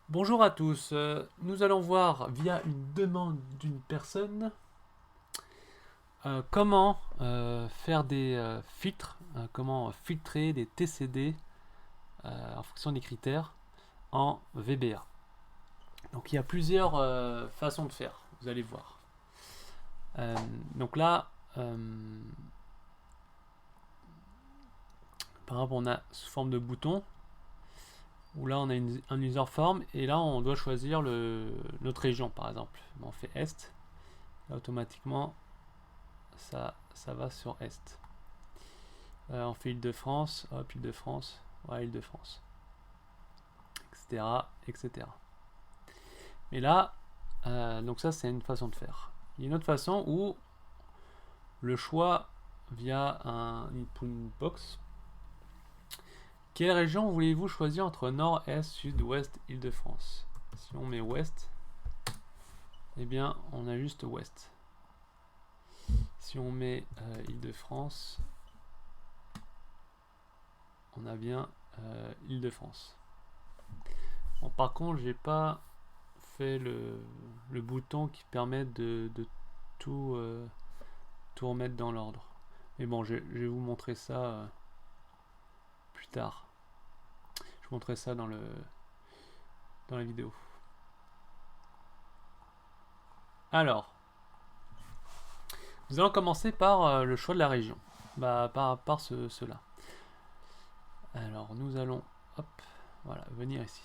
Bonjour à tous, nous allons voir via une demande d'une personne comment faire des filtres, comment filtrer des TCD en fonction des critères en VBA. Donc il y a plusieurs façons de faire, vous allez voir. Euh, donc là, par exemple, on a sous forme de bouton, où là on a un user form, et là on doit choisir notre région par exemple. On fait Est, là, automatiquement ça va sur Est. On fait Île-de-France, hop, Île-de-France, ouais, Île-de-France, etc., etc. Mais là, donc ça c'est une façon de faire. Il y a une autre façon où le choix via un input box. Quelle région voulez-vous choisir entre nord, est, sud, ouest, Île-de-France? Si on met ouest, eh bien on a juste ouest. Si on met Île-de-France, on a bien Île-de-France. Bon, par contre, j'ai pas fait le bouton qui permet de tout, tout remettre dans l'ordre. Mais bon, je vais vous montrer ça plus tard. Je vous montrerai ça dans la vidéo. Alors, nous allons commencer par le choix de la région. Par cela. Alors, nous allons, hop, voilà, venir ici.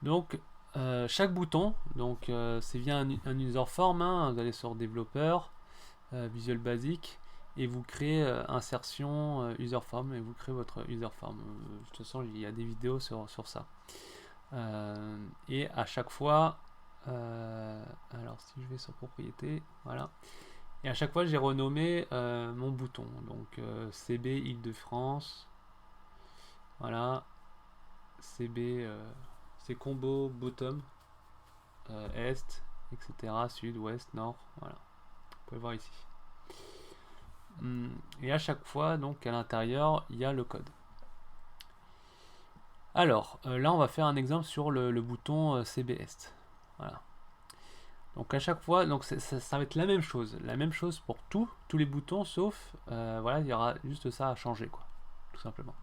Donc, chaque bouton, donc c'est via un user form, hein, vous allez sur développeur, Visual Basic, et vous créez insertion user form, et vous créez votre user form. De toute façon, il y a des vidéos sur ça. Et à chaque fois, alors si je vais sur propriété, voilà. Et à chaque fois, j'ai renommé mon bouton. Donc CB Île-de-France, voilà. CB, c'est combo bottom, est, etc. Sud, ouest, nord, voilà. Vous pouvez voir ici. Et à chaque fois, donc à l'intérieur, il y a le code. Alors, là, on va faire un exemple sur le bouton CB Est. Voilà. Donc à chaque fois, donc ça va être la même chose pour tous les boutons, sauf, voilà, il y aura juste ça à changer, quoi, tout simplement.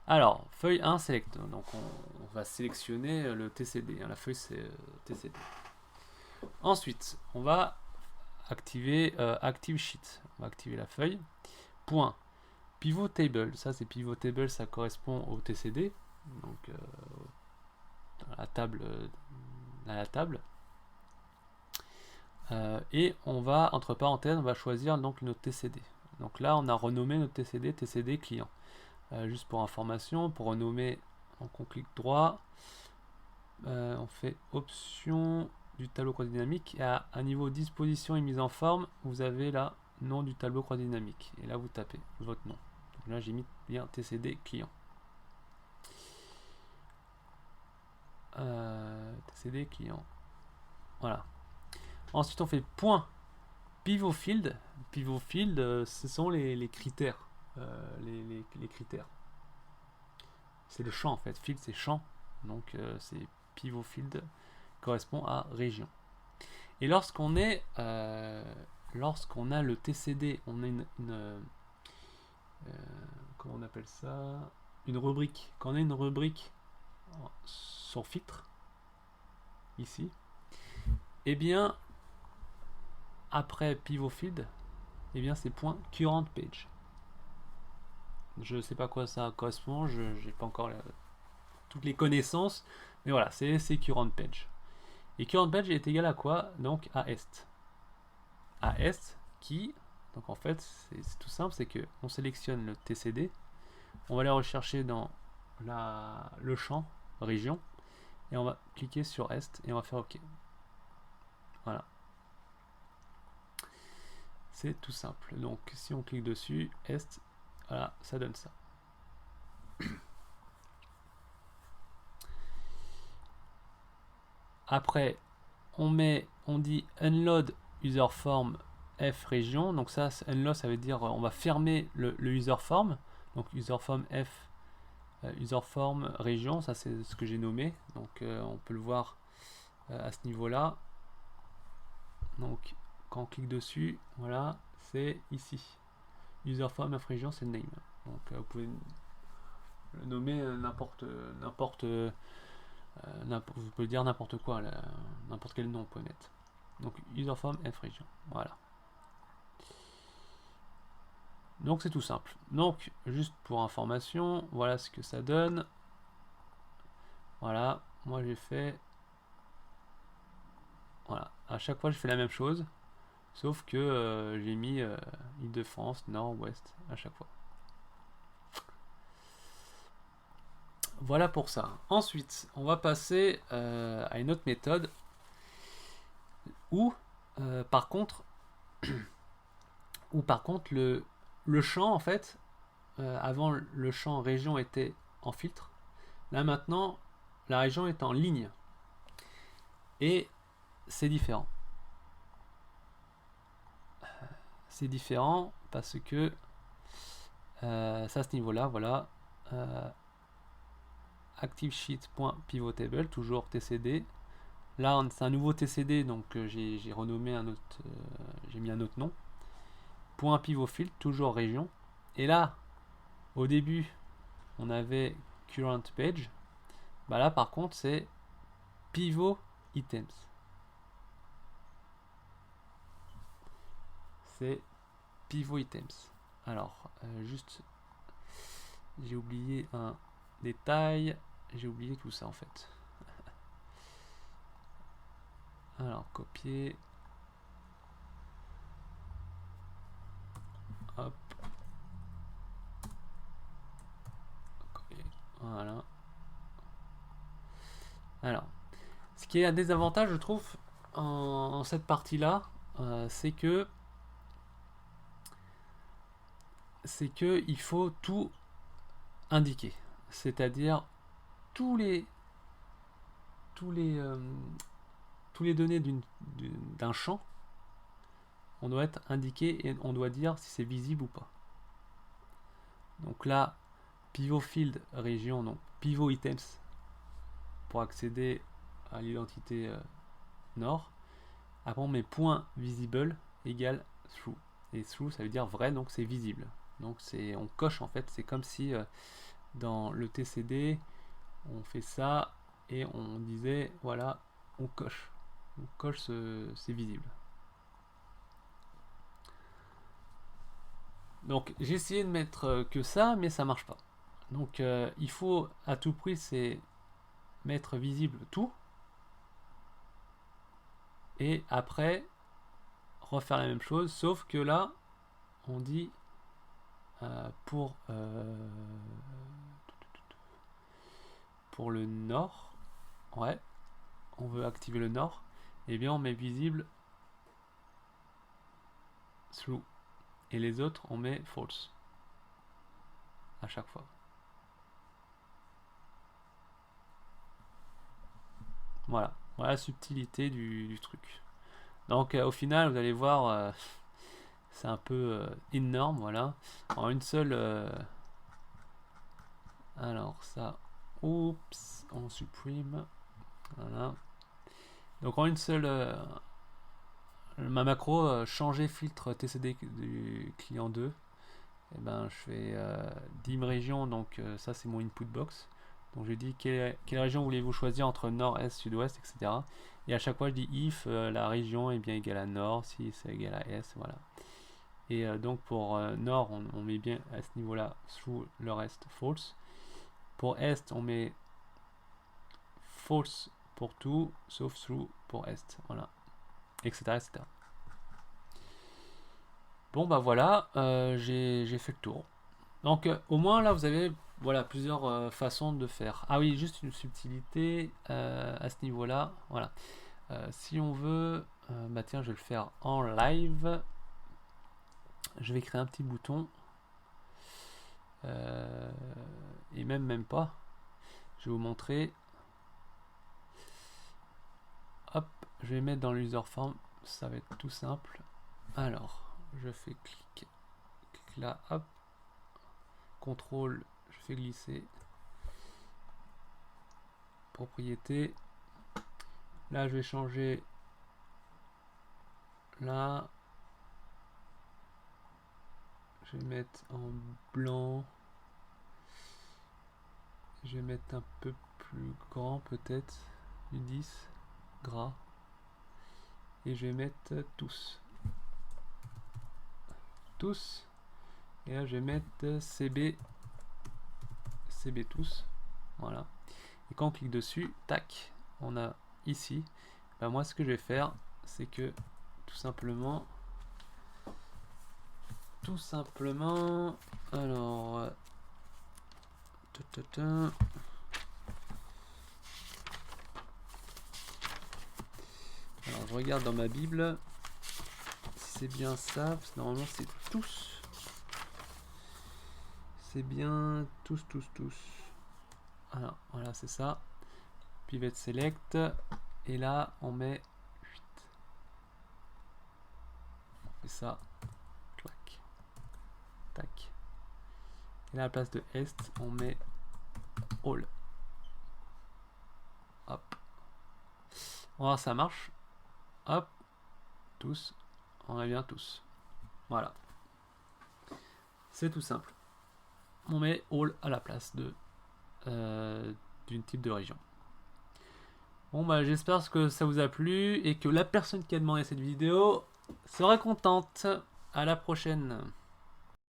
Alors, feuille 1, select. Donc on va sélectionner le TCD, hein, la feuille c'est TCD. Ensuite, on va activer Active Sheet. On va activer la feuille. Point. Pivot Table. Ça, c'est Pivot Table, ça correspond au TCD. Donc, à la table. Et on va, entre parenthèses, on va choisir donc notre TCD. Donc là, on a renommé notre TCD client. Juste pour information, pour renommer, on clique droit. On fait option du tableau croix dynamique, et à un niveau disposition et mise en forme, vous avez là nom du tableau croix dynamique, et là vous tapez votre nom. Donc là j'ai mis bien TCD client. TCD client, voilà. Ensuite on fait point pivot field. Pivot field, ce sont les critères, les critères, c'est le champ en fait. Field c'est champ, donc c'est pivot field correspond à région. Et lorsqu'on a le TCD, on a comment on appelle ça, une rubrique. Quand on a une rubrique sur filtre, ici, et bien après pivot field, et bien c'est point current page. Je ne sais pas à quoi ça correspond, je n'ai pas encore toutes les connaissances, mais voilà, c'est current page. Et current page est égal à quoi? Donc à est. À est qui, donc en fait c'est tout simple, c'est que on sélectionne le TCD, on va aller rechercher dans le champ région, et on va cliquer sur est et on va faire OK. Voilà. C'est tout simple. Donc si on clique dessus, est, voilà, ça donne ça. Après, on dit unload user form f région. Donc ça veut dire on va fermer le user form. Donc user form f user form région, ça c'est ce que j'ai nommé, donc on peut le voir à ce niveau là. Donc quand on clique dessus, voilà, c'est ici user form of région, c'est le name. Donc vous pouvez le nommer vous pouvez dire n'importe quoi, n'importe quel nom vous pouvez mettre. Donc user form f région, voilà. Donc c'est tout simple. Donc juste pour information, voilà ce que ça donne. Voilà, moi j'ai fait, voilà, à chaque fois je fais la même chose, sauf que j'ai mis Île-de-France, Nord, Ouest à chaque fois. Voilà pour ça. Ensuite, on va passer à une autre méthode où par contre le champ en fait, avant le champ région était en filtre, là maintenant la région est en ligne et c'est différent. C'est différent parce que ça à ce niveau là, voilà, ActiveSheet.pivotTable, toujours TCD. Là c'est un nouveau TCD, donc j'ai renommé un autre, j'ai mis un autre nom. Point pivotField, toujours région. Et là, au début, on avait current page. Bah là par contre c'est pivot items. C'est pivot items. Alors juste, j'ai oublié un détail. J'ai oublié tout ça en fait. Alors copier. Hop. Copier. Voilà. Alors, ce qui est un désavantage, je trouve, en cette partie-là, c'est que il faut tout indiquer, c'est-à-dire tous les données d'un champ, on doit être indiqué et on doit dire si c'est visible ou pas. Donc là, pivot field région, donc pivot items pour accéder à l'identité nord. Après on met point visible égale true. Et true ça veut dire vrai, donc c'est visible. Donc on coche en fait, c'est comme si dans le TCD on fait ça et on disait voilà, on coche c'est visible. Donc j'ai essayé de mettre que ça, mais ça marche pas. Donc il faut à tout prix c'est mettre visible tout et après refaire la même chose, sauf que là on dit pour le nord, ouais, on veut activer le nord, et bien on met visible through et les autres on met false à chaque fois. Voilà la subtilité du truc. Donc au final vous allez voir c'est un peu énorme, voilà, en une seule alors ça, oups, on supprime, voilà. Donc en une seule ma macro changer filtre TCD du client 2, et ben je fais dim région, donc ça c'est mon input box, donc je dis quelle région voulez-vous choisir entre nord, est, sud-ouest, etc. Et à chaque fois je dis if la région est bien égale à nord, si c'est égal à est, voilà. Et donc pour nord on met bien à ce niveau là through, le reste false. Pour est on met false pour tout sauf through pour est, voilà, etc. Bon bah voilà, j'ai fait le tour. Donc au moins là vous avez voilà plusieurs façons de faire. Ah oui, juste une subtilité à ce niveau là, voilà. Si on veut, bah tiens je vais le faire en live. Je vais créer un petit bouton et même pas. Je vais vous montrer. Hop, je vais mettre dans l'user form, ça va être tout simple. Alors, je fais clic là, hop, contrôle, je fais glisser. propriété. Là, je vais changer là. Je vais mettre en blanc. Je vais mettre un peu plus grand peut-être. Du 10. Gras. Et je vais mettre tous. Tous. Et là, je vais mettre CB. CB tous. Voilà. Et quand on clique dessus, tac, on a ici. Ben moi, ce que je vais faire, c'est que tout simplement, alors, alors je regarde dans ma Bible si c'est bien ça, parce que normalement c'est tous. C'est bien tous. Alors voilà, c'est ça. Pivot select. Et là, on met 8. On fait ça. Clac. Tac. Et là, à la place de est, on met all. Hop. On va voir si ça marche. Hop. Tous. On a bien tous. Voilà. C'est tout simple. On met all à la place de d'une type de région. Bon bah j'espère que ça vous a plu et que la personne qui a demandé cette vidéo sera contente. À la prochaine.